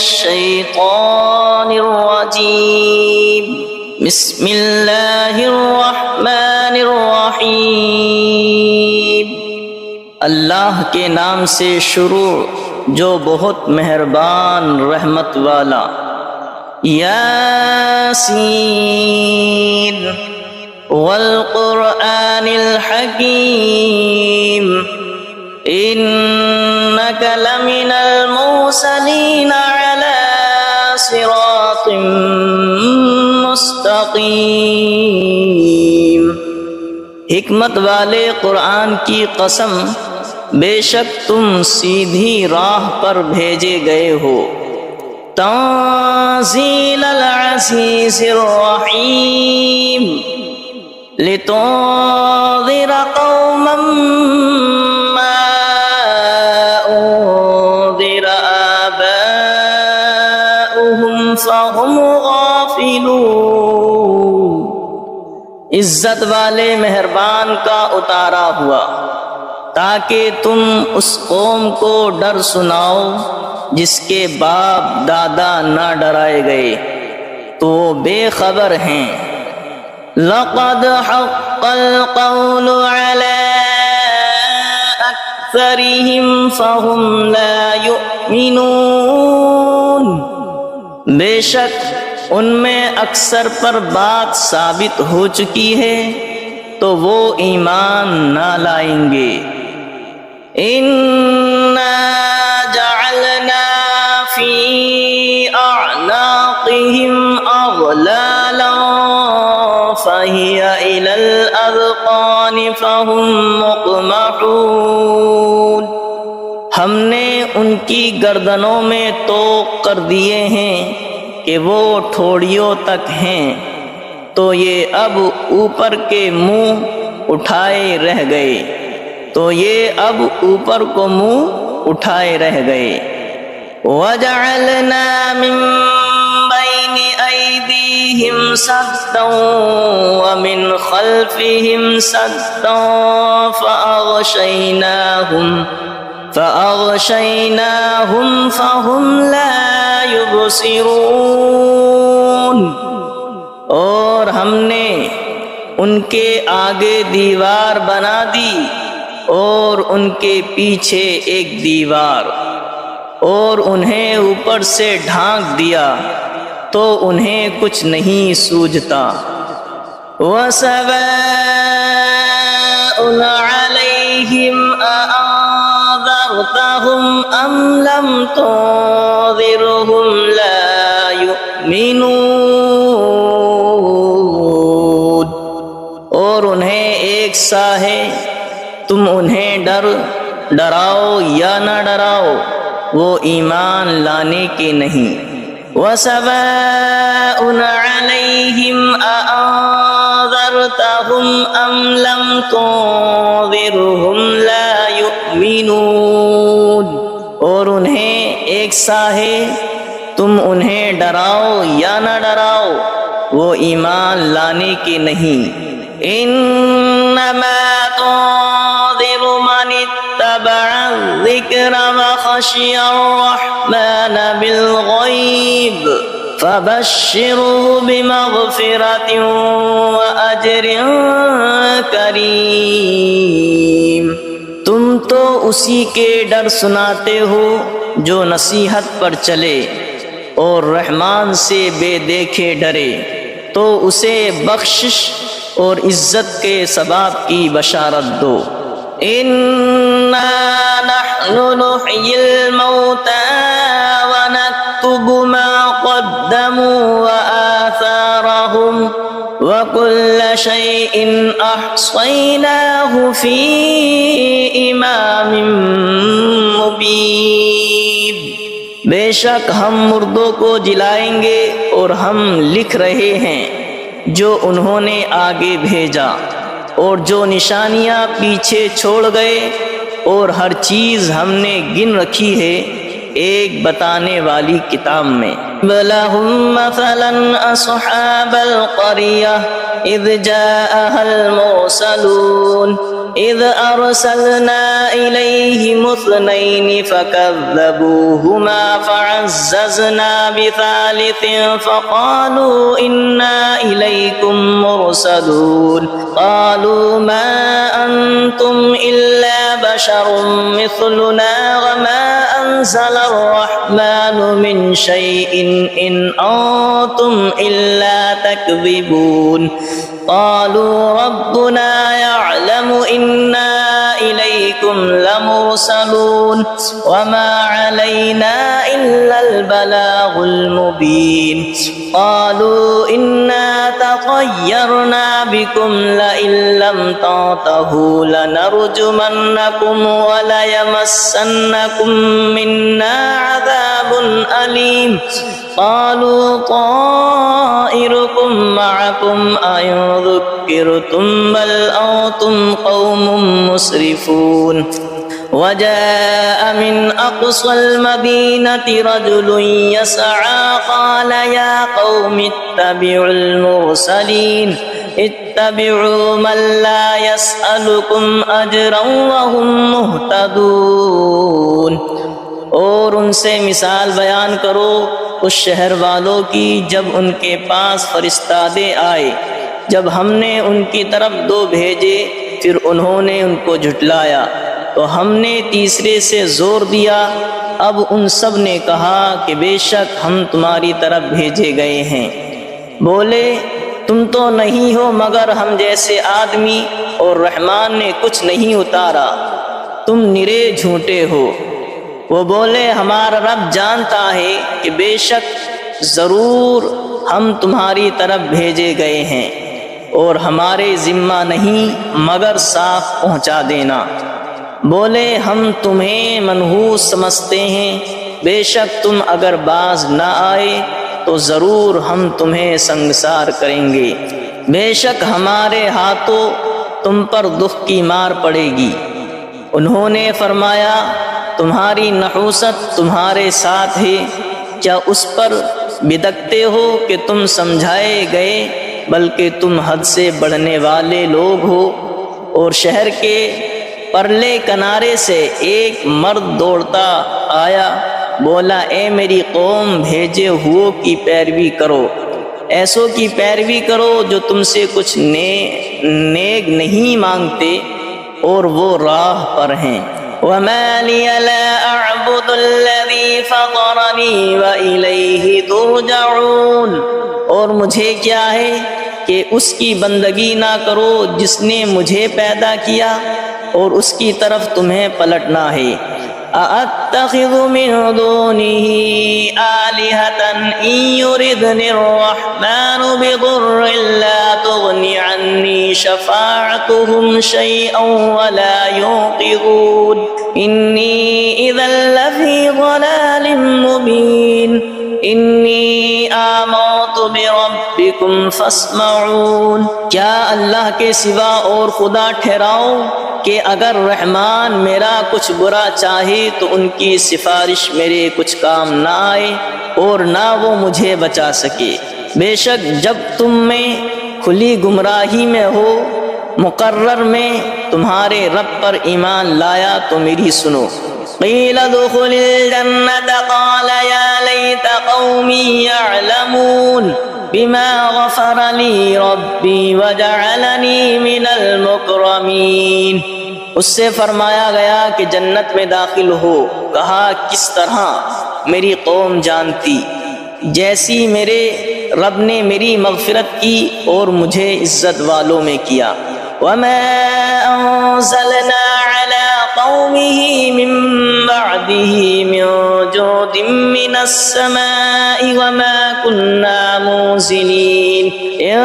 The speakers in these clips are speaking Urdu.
الشیطان الرجیم بسم اللہ الرحمن الرحیم اللہ کے نام سے شروع جو بہت مہربان رحمت والا۔ یاسین والقرآن الحکیم انک لمن المرسلین علی صراط مستقیم۔ حکمت والے قرآن کی قسم، بے شک تم سیدھی راہ پر بھیجے گئے ہو۔ تنزیل العزیز الرحیم لتنذر قوما ما انذر آباؤهم فهم غافلون۔ عزت والے مہربان کا اتارا ہوا تاکہ تم اس قوم کو ڈر سناؤ جس کے باپ دادا نہ ڈرائے گئے تو وہ بے خبر ہیں۔ لقد حق القول على اکثرهم فهم لا يؤمنون۔ بے شک ان میں اکثر پر بات ثابت ہو چکی ہے تو وہ ایمان نہ لائیں گے۔ اِنَّا جَعَلْنَا فِي أَعْنَاقِهِمْ أَغْلَالًا فَهِيَ إِلَى الْأَذْقَانِ فَهُمْ مُقْمَحُونَ۔ ہم نے ان کی گردنوں میں طوق کر دیے ہیں کہ وہ ٹھوڑیوں تک ہیں، تو یہ اب اوپر کے منہ اٹھائے رہ گئے، تو یہ اب اوپر کو منہ اٹھائے رہ گئے۔ وَجَعَلْنَا مِن بَيْنِ أَيْدِيهِمْ سَدًّا وَمِنْ خَلْفِهِمْ سَدًّا فَأَغْشَيْنَاهُمْ فَهُمْ لَا يُبْصِرُونَ۔ اور ہم نے ان کے آگے دیوار بنا دی اور ان کے پیچھے ایک دیوار، اور انہیں اوپر سے ڈھانک دیا تو انہیں کچھ نہیں سوجھتا۔ وَسَوَاءٌ عَلَيْهِمْ أَأَنذَرْتَهُمْ أَمْ لَمْ تُنذِرْهُمْ لَا يُؤْمِنُونَ۔ اور انہیں ایک سا ہے، تم انہیں ڈراؤ یا نہ ڈراؤ، وہ ایمان لانے کے نہیں۔ وَسَوَاءٌ عَلَيْهِمْ أَأَنذَرْتَهُمْ أَمْ لَمْ تُنذِرْهُمْ لَا يُؤْمِنُونَ۔ اور انہیں ایک سا ہے، تم انہیں ڈراؤ یا نہ ڈراؤ، وہ ایمان لانے کے نہیں۔ انما تنذر من اتبع الذکر وخشی الرحمن بالغیب فبشره بمغفرة وأجر کریم۔ تم تو اسی کے ڈر سناتے ہو جو نصیحت پر چلے اور رحمان سے بے دیکھے ڈرے، تو اسے بخشش اور عزت کے ثواب کی بشارت دو۔ اِنَّا نَحْنُ نُحْيِي الْمَوْتَى وَنَكْتُبُ مَا قَدَّمُوا وَآثَارَهُمْ وَكُلَّ شَيْءٍ أَحْصَيْنَاهُ فِي إِمَامٍ مُبِينٍ۔ بے شک ہم مردوں کو جلائیں گے اور ہم لکھ رہے ہیں جو انہوں نے آگے بھیجا اور جو نشانیاں پیچھے چھوڑ گئے، اور ہر چیز ہم نے گن رکھی ہے ایک بتانے والی کتاب میں۔ وَلَهُمْ مَثَلًا أَصْحَابَ الْقَرْيَةِ إِذْ جَاءَهَا الْمُرْسَلُونَ إذ أرسلنا إليهم اثنين فكذبوهما فعززنا بثالث فقالوا إنا إليكم مرسلون قالوا ما أنتم إلا بشر مثلنا وما أنزل الرحمن من شيء إن أنتم إلا تكذبون قالوا ربنا يعلم إنا إليكم لمرسلون وما علينا إلا البلاغ المبين قالوا إنا تطيرنا بكم لئن لم تنتهوا لنرجمنكم وليمسنكم منا عذاب أليم قالوا طائركم معكم أئن ذكرتم بل أنتم قوم مسرفون وجاء من أقصى المدينة رجل يسعى قال يا قوم اتبعوا المرسلين اتبعوا من لا يسألكم أجرا وهم مهتدون اور ان سے مثال بیان کرو اس شہر والوں کی جب ان کے پاس فرستادے آئے، جب ہم نے ان کی طرف دو بھیجے پھر انہوں نے ان کو جھٹلایا تو ہم نے تیسرے سے زور دیا۔ اب ان سب نے کہا کہ بے شک ہم تمہاری طرف بھیجے گئے ہیں۔ بولے تم تو نہیں ہو مگر ہم جیسے آدمی اور رحمان نے کچھ نہیں اتارا، تم نرے جھوٹے ہو۔ وہ بولے ہمارا رب جانتا ہے کہ بے شک ضرور ہم تمہاری طرف بھیجے گئے ہیں اور ہمارے ذمہ نہیں مگر صاف پہنچا دینا۔ بولے ہم تمہیں منحوس سمجھتے ہیں، بے شک تم اگر باز نہ آئے تو ضرور ہم تمہیں سنگسار کریں گے، بے شک ہمارے ہاتھوں تم پر دکھ کی مار پڑے گی۔ انہوں نے فرمایا تمہاری نحوست تمہارے ساتھ ہے، کیا اس پر بدکتے ہو کہ تم سمجھائے گئے، بلکہ تم حد سے بڑھنے والے لوگ ہو۔ اور شہر کے پرلے کنارے سے ایک مرد دوڑتا آیا، بولا اے میری قوم بھیجے ہوئوں کی پیروی کرو، ایسوں کی پیروی کرو جو تم سے کچھ نیک نہیں مانگتے اور وہ راہ پر ہیں۔ وَمَا لِيَ لَا أَعْبُدُ الَّذِي فَطَرَنِي وَإِلَيْهِ تُرْجَعُونَ، اور مجھے کیا ہے کہ اس کی بندگی نہ کرو جس نے مجھے پیدا کیا اور اس کی طرف تمہیں پلٹنا ہے۔ أَأَتَّخِذُ مِن دُونِهِ آلِهَةً إِن يُرِدْنِ الرَّحْمَنُ بِضُرٍّ لَّا تُغْنِ عَنِّي شَفَاعَتُهُمْ شَيْئًا وَلَا يُنقِذُونِ إِنِّي إِذًا لَّفِي ضَلَالٍ مُّبِينٍ إِنِّي آمَنتُ بِرَبِّكُمْ فَاسْمَعُونِ، کیا اللہ کے سوا اور خدا ٹھہراؤ کہ اگر رحمان میرا کچھ برا چاہے تو ان کی سفارش میرے کچھ کام نہ آئے اور نہ وہ مجھے بچا سکے۔ بے شک جب تم میں کھلی گمراہی میں ہو، مقرر میں تمہارے رب پر ایمان لایا تو میری سنو۔ قیل ادخل الجنة قال یا لیت قومی یعلمون بما غفر لی ربی وجعلنی من المکرمین، اس سے فرمایا گیا کہ جنت میں داخل ہو۔ کہا کس طرح میری قوم جانتی، جیسی میرے رب نے میری مغفرت کی اور مجھے عزت والوں میں کیا۔ وما انزلنا على قومه من بعده من جود من السماء وما كنا منزلين إن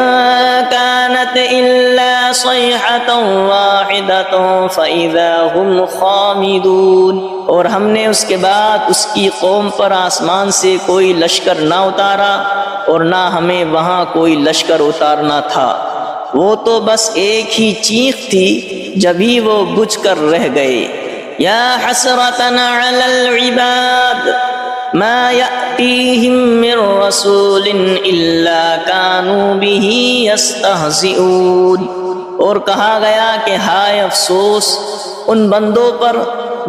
كانت إلا صيحة واحدة فإذا هم خامدون، اور ہم نے اس کے بعد اس کی قوم پر آسمان سے کوئی لشکر نہ اتارا اور نہ ہمیں وہاں کوئی لشکر اتارنا تھا، وہ تو بس ایک ہی چیخ تھی جبھی وہ بجھ کر رہ گئے۔ یا حسرتنا علی العباد ما یأتیہم من رسول الا کانوا به یستہزئون، اور کہا گیا کہ ہائے افسوس ان بندوں پر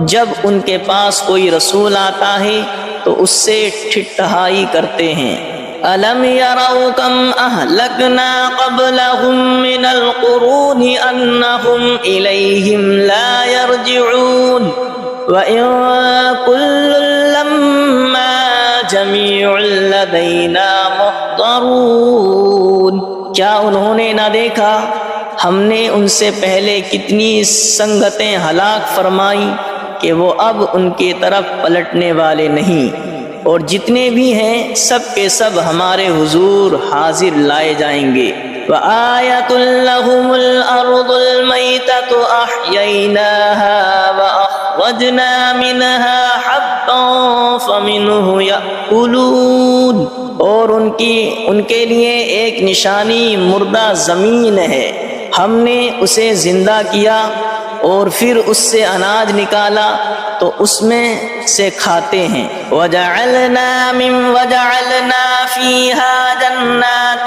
جب ان کے پاس کوئی رسول آتا ہے تو اس سے ٹھٹھائی کرتے ہیں۔ أَلَمْ يَرَوْا كَمْ أَهْلَكْنَا قَبْلَهُمْ مِنَ الْقُرُونِ أَنَّهُمْ إِلَيْهِمْ لَا يَرْجِعُونَ وَإِن كُلٌّ لَّمَّا جَمِيعٌ لَّدَيْنَا مُحْضَرُونَ۔ کیا انہوں نے نہ دیکھا ہم نے ان سے پہلے کتنی سنگتیں ہلاک فرمائی کہ وہ اب ان کی طرف پلٹنے والے نہیں، اور جتنے بھی ہیں سب کے سب ہمارے حضور حاضر لائے جائیں گے۔ وَآيَةٌ لَّهُمُ الْأَرْضُ الْمَيْتَةُ أَحْيَيْنَاهَا وَأَخْرَجْنَا مِنْهَا حَبًّا فَمِنْهُ يَأْكُلُونَ۔ اور ان کے لیے ایک نشانی مردہ زمین ہے، ہم نے اسے زندہ کیا اور پھر اس سے اناج نکالا تو اس میں سے کھاتے ہیں۔ وَجَعَلْنَا فِيهَا جَنَّاتٍ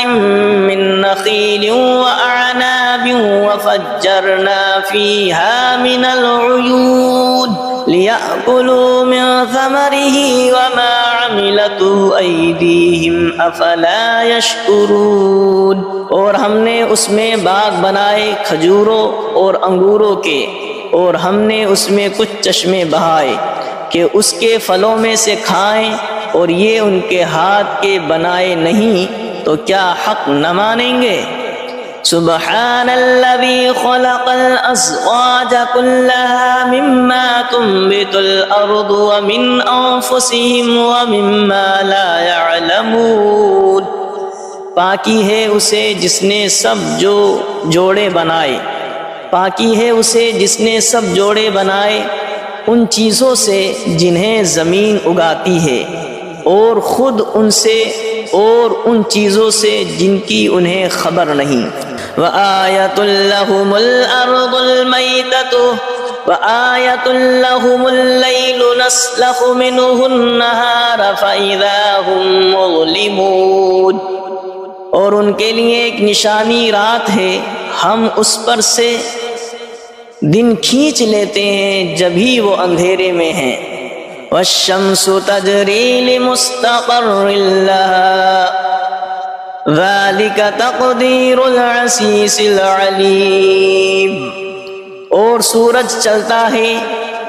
مِّن نَّخِيلٍ وَأَعْنَابٍ وَفَجَّرْنَا فِيهَا مِنَ الْعُيُونِ لِيَأْكُلُوا مِن ثَمَرِهِ وَمَا عَمِلَتْهُ أَيْدِيهِمْ أَفَلَا يَشْكُرُونَ۔ اور ہم نے اس میں باغ بنائے کھجوروں اور انگوروں کے، اور ہم نے اس میں کچھ چشمے بہائے کہ اس کے پھلوں میں سے کھائیں، اور یہ ان کے ہاتھ کے بنائے نہیں تو کیا حق نہ مانیں گے؟ سبحان الذي خلق الأزواج كلها مما تنبت الأرض ومن أنفسهم ومما لا يعلمون۔ پاکی ہے اسے جس نے سب جوڑے بنائے، پاکی ہے اسے جس نے سب جوڑے بنائے ان چیزوں سے جنہیں زمین اگاتی ہے، اور خود ان سے اور ان چیزوں سے جن کی انہیں خبر نہیں۔ وَآيَةٌ لَّهُمُ الْأَرْضُ الْمَيْتَةُ وَآيَةٌ لَّهُمُ اللَّيْلُ نَسْلَخُ مِنْهُ النَّهَارَ فَإِذَا هُمْ مُظْلِمُونَ۔ اور ان کے لیے ایک نشانی رات ہے، ہم اس پر سے دن کھینچ لیتے ہیں جبھی وہ اندھیرے میں ہیں۔ وَالشَّمْسُ تَجْرِي لِمُسْتَقَرٍّ لَّهَا ذَلِكَ تَقْدِيرُ الْعَزِيزِ الْعَلِيمِ۔ اور سورج چلتا ہے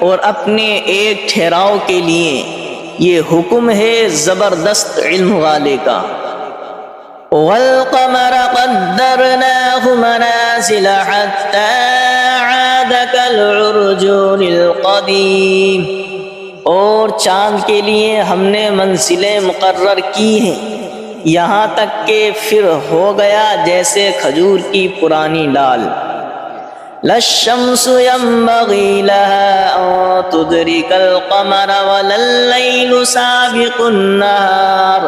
اور اپنے ایک ٹھہراؤ کے لیے، یہ حکم ہے زبردست علم والے کا۔ وَالْقَمَرَ قَدَّرْنَاهُ مَنَازِلَ حَتَّى عَادَ كَالْعُرْجُونِ الْقَدِيمِ۔ اور چاند کے لیے ہم نے منزلیں مقرر کی ہیں یہاں تک کہ پھر ہو گیا جیسے کھجور کی پرانی ڈال۔ لَا الشَّمْسُ يَنبَغِي لَهَا أَن تُدْرِكَ الْقَمَرَ وَلَا اللَّيْلُ سَابِقُ النَّهَارِ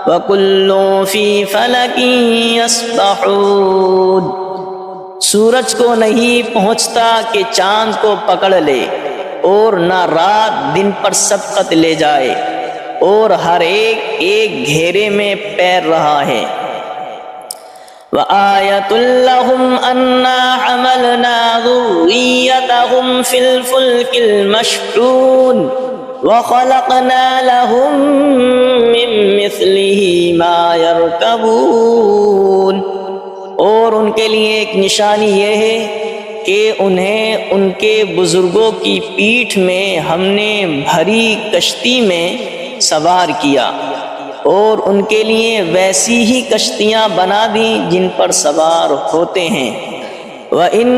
وَكُلٌّ فِي فَلَكٍ يَسْبَحُونَ۔ سورج کو نہیں پہنچتا کہ چاند کو پکڑ لے، اور نہ رات دن پر سبقت لے جائے، اور ہر ایک گھیرے میں پیر رہا ہے۔ وَآيَةٌ لَّهُمْ أَنَّا حَمَلْنَا ذُرِّيَّتَهُمْ فِي الْفُلْكِ الْمَشْحُونِ وَخَلَقْنَا لَهُم مِّن مِّثْلِهِ مَا يَرْكَبُونَ۔ اور ان کے لیے ایک نشانی یہ ہے کہ انہیں ان کے بزرگوں کی پیٹھ میں ہم نے بھری کشتی میں سوار کیا، اور ان کے لیے ویسی ہی کشتیاں بنا دیں جن پر سوار ہوتے ہیں۔ وَإِن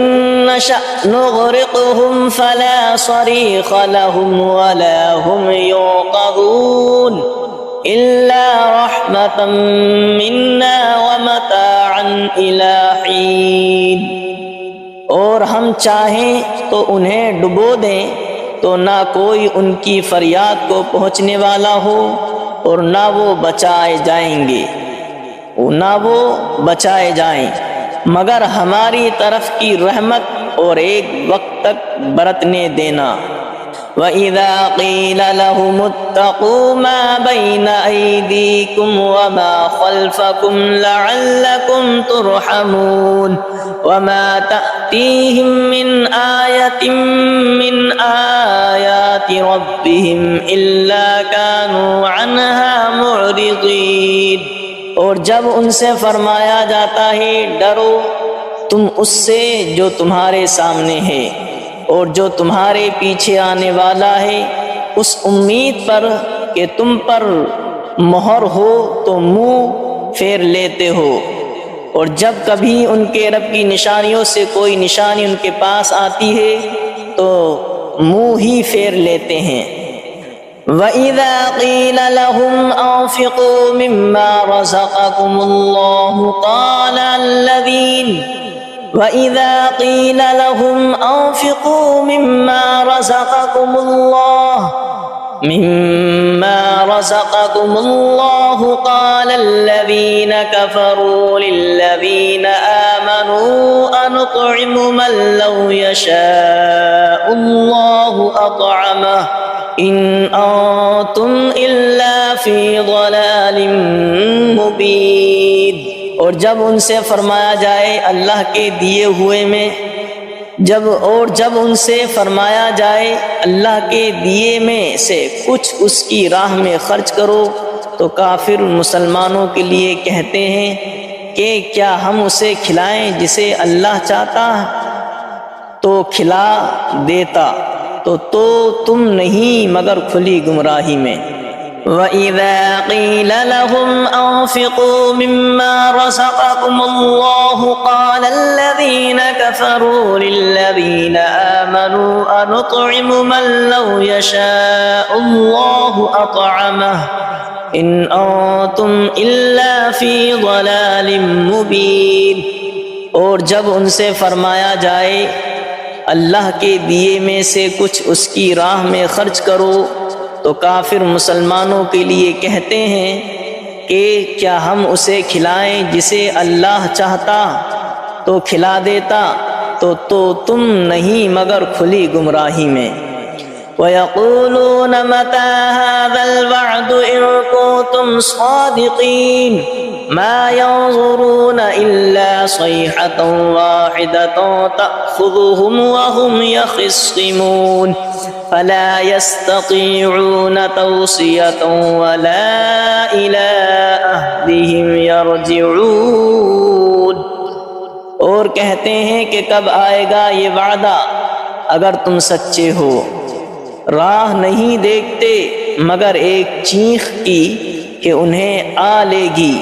نَّشَأْ نُغْرِقْهُمْ فَلَا صَرِيخَ لَهُمْ وَلَا هُمْ يُنقَذُونَ إِلَّا رَحْمَةً مِّنَّا وَمَتَاعًا إِلَىٰ حِينٍ۔ اور ہم چاہیں تو انہیں ڈبو دیں تو نہ کوئی ان کی فریاد کو پہنچنے والا ہو، اور نہ وہ بچائے جائیں مگر ہماری طرف کی رحمت اور ایک وقت تک برتنے دینا۔ وَإِذَا قِيلَ لَهُمُ اتَّقُوا مَا بَيْنَ أَيْدِيكُمْ وَمَا خَلْفَكُمْ لَعَلَّكُمْ تُرْحَمُونَ وَمَا تَأْتِيهِمْ مِنْ آيَةٍ مِنْ آيَاتِ رَبِّهِمْ إِلَّا كَانُوا عَنْهَا مُعْرِضِينَ۔ اور جب ان سے فرمایا جاتا ہے ڈرو تم اس سے جو تمہارے سامنے ہے اور جو تمہارے پیچھے آنے والا ہے، اس امید پر کہ تم پر مہر ہو تو منہ پھیر لیتے ہو، اور جب کبھی ان کے رب کی نشانیوں سے کوئی نشانی ان کے پاس آتی ہے تو منہ ہی پھیر لیتے ہیں۔ وَإِذَا قِيلَ لَهُمْ أَنفِقُوا مِمَّا رَزَقَكُمُ اللَّهُ وَإِذَا قِيلَ لَهُمْ أَنفِقُوا مِمَّا رَزَقَكُمُ اللَّهُ قَالَ الَّذِينَ كَفَرُوا لِلَّذِينَ آمَنُوا أَنُطْعِمُ مَن لَّوْ يَشَاءُ اللَّهُ أَطْعَمَهُ إِنْ أَنتُمْ إِلَّا فِي ضَلَالٍ مُّبِينٍ۔ اور جب ان سے فرمایا جائے اللہ کے دیے ہوئے میں جب ان سے فرمایا جائے اللہ کے دیے میں سے کچھ اس کی راہ میں خرچ کرو تو کافر مسلمانوں کے لیے کہتے ہیں کہ کیا ہم اسے کھلائیں جسے اللہ چاہتا تو کھلا دیتا، تو تم نہیں مگر کھلی گمراہی میں۔ وَإِذَا قِيلَ لَهُمْ أَنفِقُوا مِمَّا رَزَقَكُمُ اللَّهُ قَالَ الَّذِينَ كَفَرُوا لِلَّذِينَ آمَنُوا أَنُطْعِمُ مَن لَّوْ يَشَاءُ اللَّهُ أَطْعَمَهُ إِنْ أَنتُمْ إِلَّا فِي ضَلَالٍ مُّبِينٍ۔ اور جب ان سے فرمایا جائے اللہ کے دیے میں سے کچھ اس کی راہ میں خرچ کرو تو کافر مسلمانوں کے لیے کہتے ہیں کہ کیا ہم اسے کھلائیں جسے اللہ چاہتا تو کھلا دیتا، تو تم نہیں مگر کھلی گمراہی میں۔ وَيَقُولُونَ مَتَىٰ هَٰذَا الْوَعْدُ إِن كُنتُمْ صَادِقِينَ مَا يَنظُرُونَ إِلَّا صَيْحَةً وَاحِدَةً تَأْخُذُهُمْ وَهُمْ يَخِصِّمُونَ فَلَا يَسْتَطِيعُونَ تَوْصِيَةً وَلَا إِلَىٰ أَهْلِهِمْ يَرْجِعُونَ۔ اور کہتے ہیں کہ کب آئے گا یہ وعدہ اگر تم سچے ہو، راہ نہیں دیکھتے مگر ایک چیخ کی کہ انہیں آ لے گی،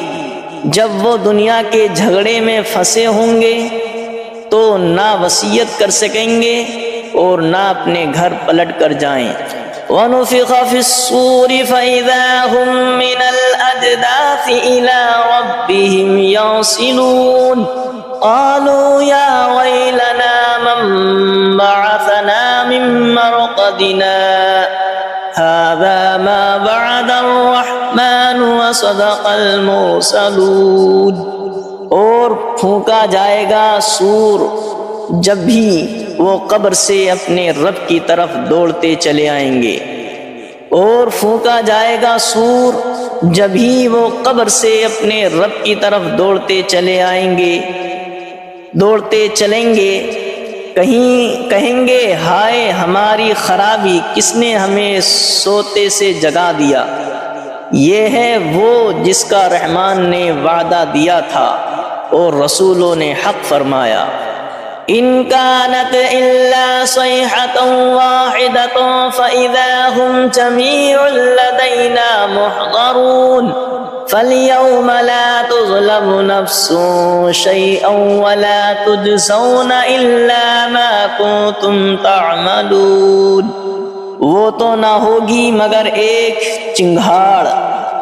جب وہ دنیا کے جھگڑے میں پھنسے ہوں گے تو نہ وصیت کر سکیں گے اور نہ اپنے گھر پلٹ کر جائیں۔ وَنُفِخَ فِي الصُّورِ فَإِذَا هُم مِّنَ الْأَجْدَاثِ إِلَىٰ رَبِّهِمْ يَنسِلُونَ قَالُوا يَا وَيْلَنَا مَن بَعَثَنَا مِن مَّرْقَدِنَا هَٰذَا مَا وَعَدَ الرَّحْمَٰنُ وَصَدَقَ الْمُرْسَلُونَ۔ اور پھونکا جائے گا سور جب بھی وہ قبر سے اپنے رب کی طرف دوڑتے چلے آئیں گے، اور پھونکا جائے گا سور جب ہی وہ قبر سے اپنے رب کی طرف دوڑتے چلیں گے، کہیں گے ہائے ہماری خرابی، کس نے ہمیں سوتے سے جگا دیا۔ یہ ہے وہ جس کا رحمان نے وعدہ دیا تھا اور رسولوں نے حق فرمایا۔ إِن كَانَتْ إِلَّا صَيْحَةً وَاحِدَةً فَإِذَا هُمْ جَمِيعٌ لَّدَيْنَا مُحْضَرُونَ فَالْيَوْمَ لَا تُظْلَمُ نَفْسٌ شَيْئًا وَلَا تُجْزَوْنَ إِلَّا مَا كُنتُمْ تَعْمَلُونَ۔ وہ تو نہ ہوگی مگر ایک چنگھاڑ،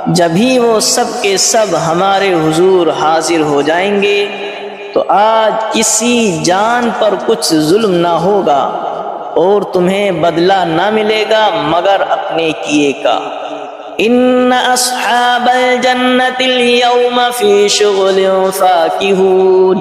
جبھی وہ سب کے سب ہمارے حضور حاضر ہو جائیں گے تو آج کسی جان پر کچھ ظلم نہ ہوگا اور تمہیں بدلہ نہ ملے گا مگر اپنے کیے کا۔ ان اصحاب الجنة اليوم في شغل فاكهون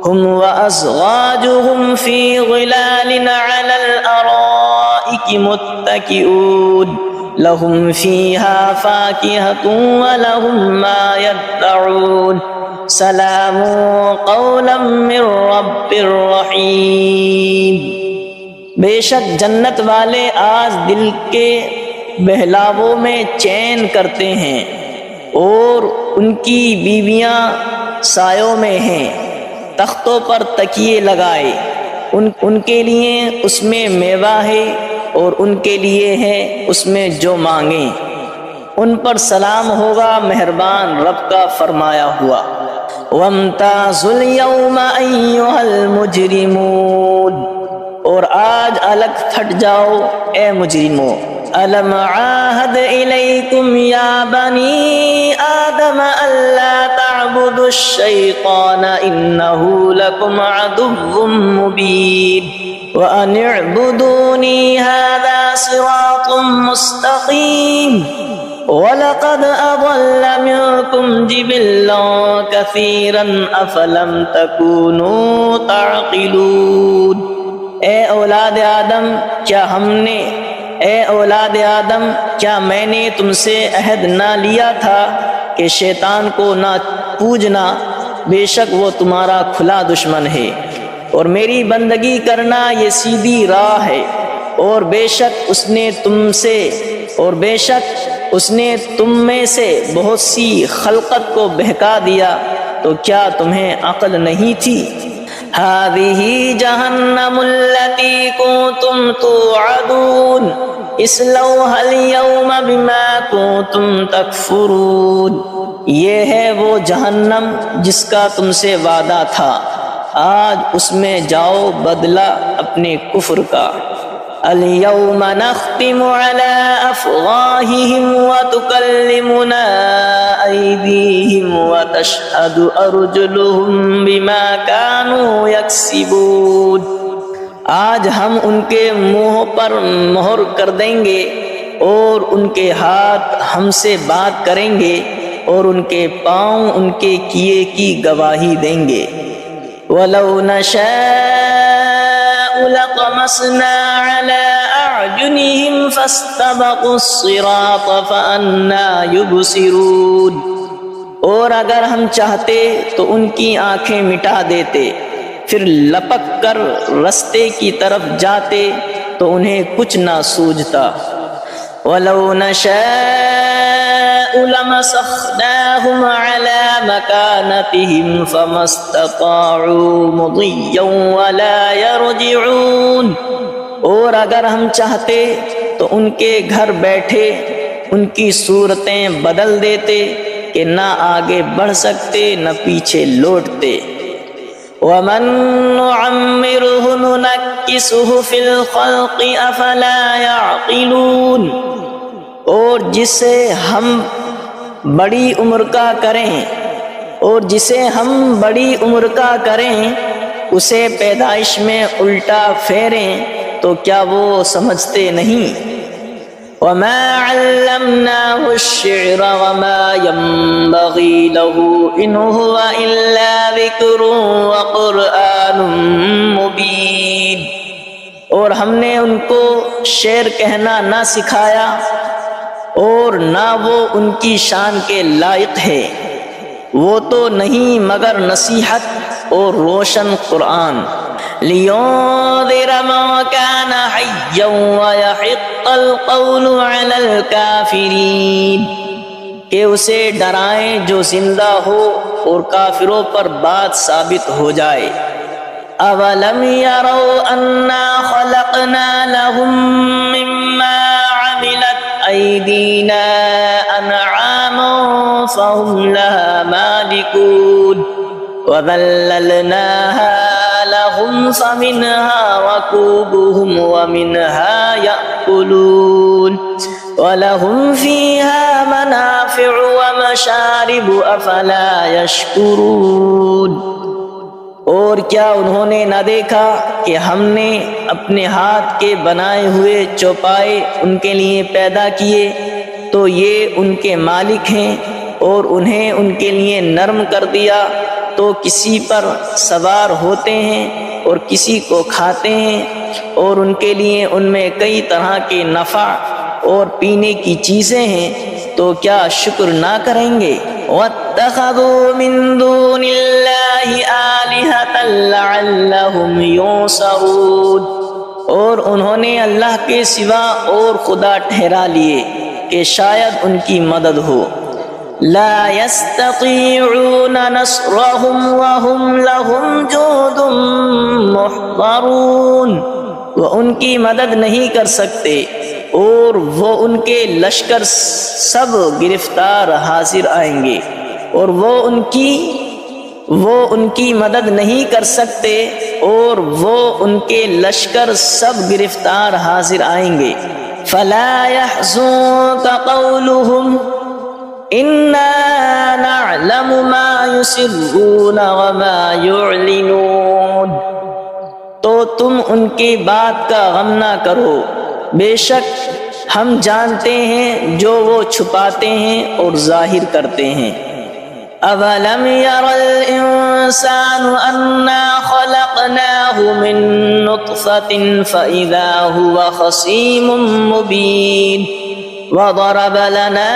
هم وازواجهم في ظلال على الارائك الارائك متكئون لهم فيها فاكهة ولهم ما يدعون سلام قولا من رب رحیم۔ بے شک جنت والے آج دل کے بہلاووں میں چین کرتے ہیں، اور ان کی بیویاں سایوں میں ہیں، تختوں پر تکیے لگائے، ان کے لیے اس میں میوہ ہے اور ان کے لیے ہے اس میں جو مانگیں، ان پر سلام ہوگا مہربان رب کا فرمایا ہوا۔ وَامْتَازُوا الْيَوْمَ أَيُّهَا الْمُجْرِمُونَ، اور آج الگ پھٹ جاؤ اے مجرموں۔ أَلَمْ عَاهَدْ إِلَيْكُمْ يَا بَنِي آدَمَ أَلَّا تَعْبُدُوا الشَّيْطَانَ إِنَّهُ لَكُمْ عَدُوٌّ مُّبِينٌ وَأَنِ اعْبُدُونِي هَذَا صِرَاطٌ مُّسْتَقِيمٌ وَلَقَدْ أَضَلَّ مِنكُمْ جِبِلًّا كَثِيرًا أَفَلَمْ تَكُونُوا تَعْقِلُونَ۔ اے اولاد آدم کیا میں نے تم سے عہد نہ لیا تھا کہ شیطان کو نہ پوجنا، بے شک وہ تمہارا کھلا دشمن ہے، اور میری بندگی کرنا یہ سیدھی راہ ہے، اور بے شک اس نے تم میں سے بہت سی خلقت کو بہکا دیا، تو کیا تمہیں عقل نہیں تھی؟ هذه جہنم التي كنتم توعدون اصلوها اليوم بما كنتم تکفرون، یہ ہے وہ جہنم جس کا تم سے وعدہ تھا، آج اس میں جاؤ بدلہ اپنے کفر کا۔ اليوم نختم على أفواههم وتكلمنا أيديهم وتشهد أرجلهم بما كانوا يكسبون، آج ہم ان کے منہ پر مہر کر دیں گے، اور ان کے ہاتھ ہم سے بات کریں گے، اور ان کے پاؤں ان کے کیے کی گواہی دیں گے۔ وَلَوْ نَشَاءُ لَطَمَسْنَا عَلَىٰ أَعْيُنِهِمْ فَاسْتَبَقُوا الصِّرَاطَ فَأَنَّىٰ يُبْصِرُونَ، اور اگر ہم چاہتے تو ان کی آنکھیں مٹا دیتے، پھر لپک کر رستے کی طرف جاتے تو انہیں کچھ نہ سوجھتا۔ وَلَوْ نَشَاءُ لَمَسَخْنَاهُمْ عَلَىٰ مَكَانَتِهِمْ فَمَا اسْتَطَاعُوا مُضِيًّا وَلَا يَرْجِعُونَ، اور اگر ہم چاہتے تو ان کے گھر بیٹھے ان کی صورتیں بدل دیتے کہ نہ آگے بڑھ سکتے نہ پیچھے لوٹتے۔ وَمَن نُّعَمِّرْهُ نُنَكِّسْهُ فِي الْخَلْقِ أَفَلَا يَعْقِلُونَ، اور جسے ہم بڑی عمر کا کریں اسے پیدائش میں الٹا پھیریں تو کیا وہ سمجھتے نہیں؟ وَمَا عَلَّمْنَاهُ الشِّعْرَ وَمَا يَنبَغِي لَهُ إِنْ هُوَ إِلَّا ذِكْرٌ وَقُرْآنٌ مُبِينٌ، اور ہم نے ان کو شعر کہنا نہ سکھایا، اور نہ وہ ان کی شان کے لائق ہے، وہ تو نہیں مگر نصیحت اور روشن قرآن۔ لِيُنذِرَ مَن كَانَ حَيًّا وَيَحِقَّ الْقَوْلُ عَلَى الْكَافِرِينَ، کہ اسے ڈرائیں جو زندہ ہو اور کافروں پر بات ثابت ہو جائے۔ أَوَلَمْ يَرَوْا أَنَّا خَلَقْنَا لَهُم مِّمَّا عَمِلَتْ أَيْدِينَا أَنْعَامًا فَهُمْ لَهَا مَالِكُونَ وَذَلَّلْنَاهَا لَهُمْ فَمِنْهَا رَكُوبُهُمْ وَمِنْهَا يَأْكُلُونَ وَلَهُمْ فِيهَا مَنَافِعُ وَمَشَارِبُ أَفَلَا يَشْكُرُونَ، اور کیا انہوں نے نہ دیکھا کہ ہم نے اپنے ہاتھ کے بنائے ہوئے چوپائے ان کے لیے پیدا کیے، تو یہ ان کے مالک ہیں، اور انہیں ان کے لیے نرم کر دیا تو کسی پر سوار ہوتے ہیں اور کسی کو کھاتے ہیں، اور ان کے لیے ان میں کئی طرح کے نفع اور پینے کی چیزیں ہیں، تو کیا شکر نہ کریں گے؟ وَاتَّخَذُوا مِن دُونِ اللَّهِ آلِهَةً لَعَلَّهُمْ يُنصَرُونَ، اور انہوں نے اللہ کے سوا اور خدا ٹھہرا لیے کہ شاید ان کی مدد ہو۔ لا يستطيعون نصرهم وهم لهم جند محضرون، وہ ان کی مدد نہیں کر سکتے اور وہ ان کے لشکر سب گرفتار حاضر آئیں گے، اور وہ ان کی مدد نہیں کر سکتے اور وہ ان کے لشکر سب گرفتار حاضر آئیں گے۔ فلا يحزنك قولهم انا نعلم ما يسرون وما يعلنون، تو تم ان کی بات کا غم نہ کرو، بے شک ہم جانتے ہیں جو وہ چھپاتے ہیں اور ظاہر کرتے ہیں۔ اولم ير الانسان انا خلقناه من نطفة فاذا هو خصيم مبين، وضرب لنا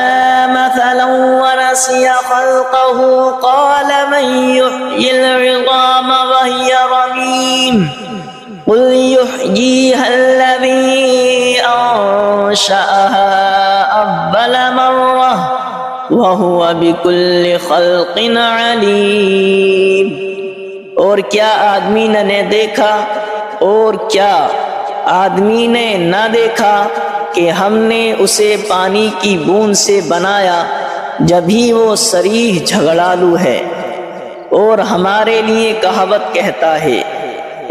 مثلا ونسي خلقه قال من يحيي العظام وهي رميم قل يحييها الذي أنشأها أول مرة وهو بكل خلق عليم، اور کیا آدمی نے دیکھا اور کیا آدمی نے نہ دیکھا کہ ہم نے اسے پانی کی بوند سے بنایا جبھی وہ صریح جھگڑالو ہے، اور ہمارے لیے کہاوت کہتا ہے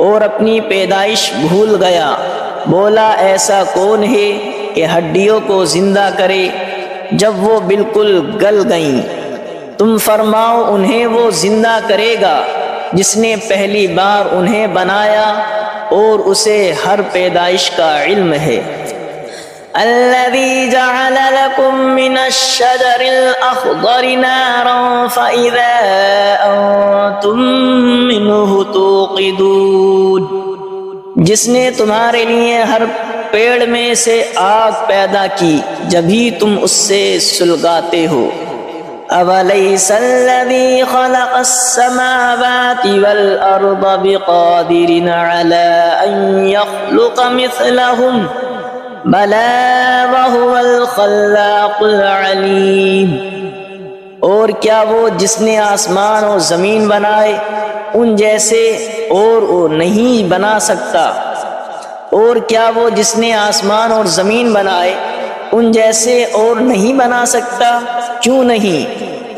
اور اپنی پیدائش بھول گیا، بولا ایسا کون ہے کہ ہڈیوں کو زندہ کرے جب وہ بالکل گل گئیں؟ تم فرماؤ انہیں وہ زندہ کرے گا جس نے پہلی بار انہیں بنایا اور اسے ہر پیدائش کا علم ہے۔ الذي جعل لكم من الشجر الأخضر نارا فإذا أنتم منه توقدون، جس نے تمہارے لیے ہر پیڑ میں سے آگ پیدا کی جبھی تم اس سے سلگاتے ہو۔ أَوَلَيْسَ الَّذِي خَلَقَ السَّمَاوَاتِ وَالْأَرْضَ بِقَادِرٍ عَلَىٰ أَن يَخْلُقَ مِثْلَهُمْ بَلَىٰ وَهُوَ الْخَلَّاقُ الْعَلِيمُ، اور کیا وہ جس نے آسمان اور زمین بنائے ان جیسے اور وہ نہیں بنا سکتا؟ اور کیا وہ جس نے آسمان اور زمین بنائے ان جیسے اور نہیں بنا سکتا؟ کیوں نہیں،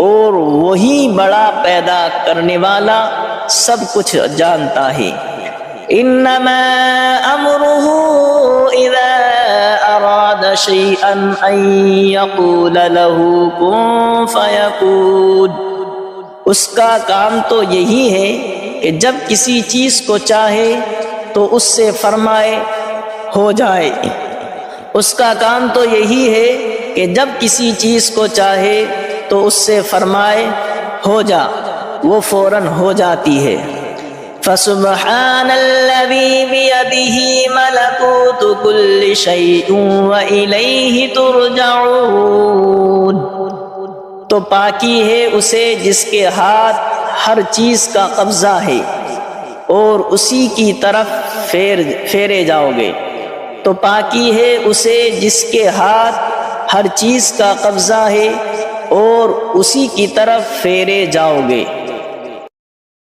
اور وہی بڑا پیدا کرنے والا سب کچھ جانتا ہے۔ انما امره اذا اراد شيئا ان يقول له كن فيكون، اس کا کام تو یہی ہے کہ جب کسی چیز کو چاہے تو اس سے فرمائے ہو جائے۔ اس کا کام تو یہی ہے کہ جب کسی چیز کو چاہے تو اس سے فرمائے ہو جا، وہ فوراً ہو جاتی ہے۔ فسبحان الذي بيده ملكوت كل شيء وإليه ترجعون، تو پاکی ہے اسے جس کے ہاتھ ہر چیز کا قبضہ ہے اور اسی کی طرف پھیرے جاؤ گے۔ تو پاکی ہے اسے جس کے ہاتھ ہر چیز کا قبضہ ہے اور اسی کی طرف پھیرے جاؤ گے۔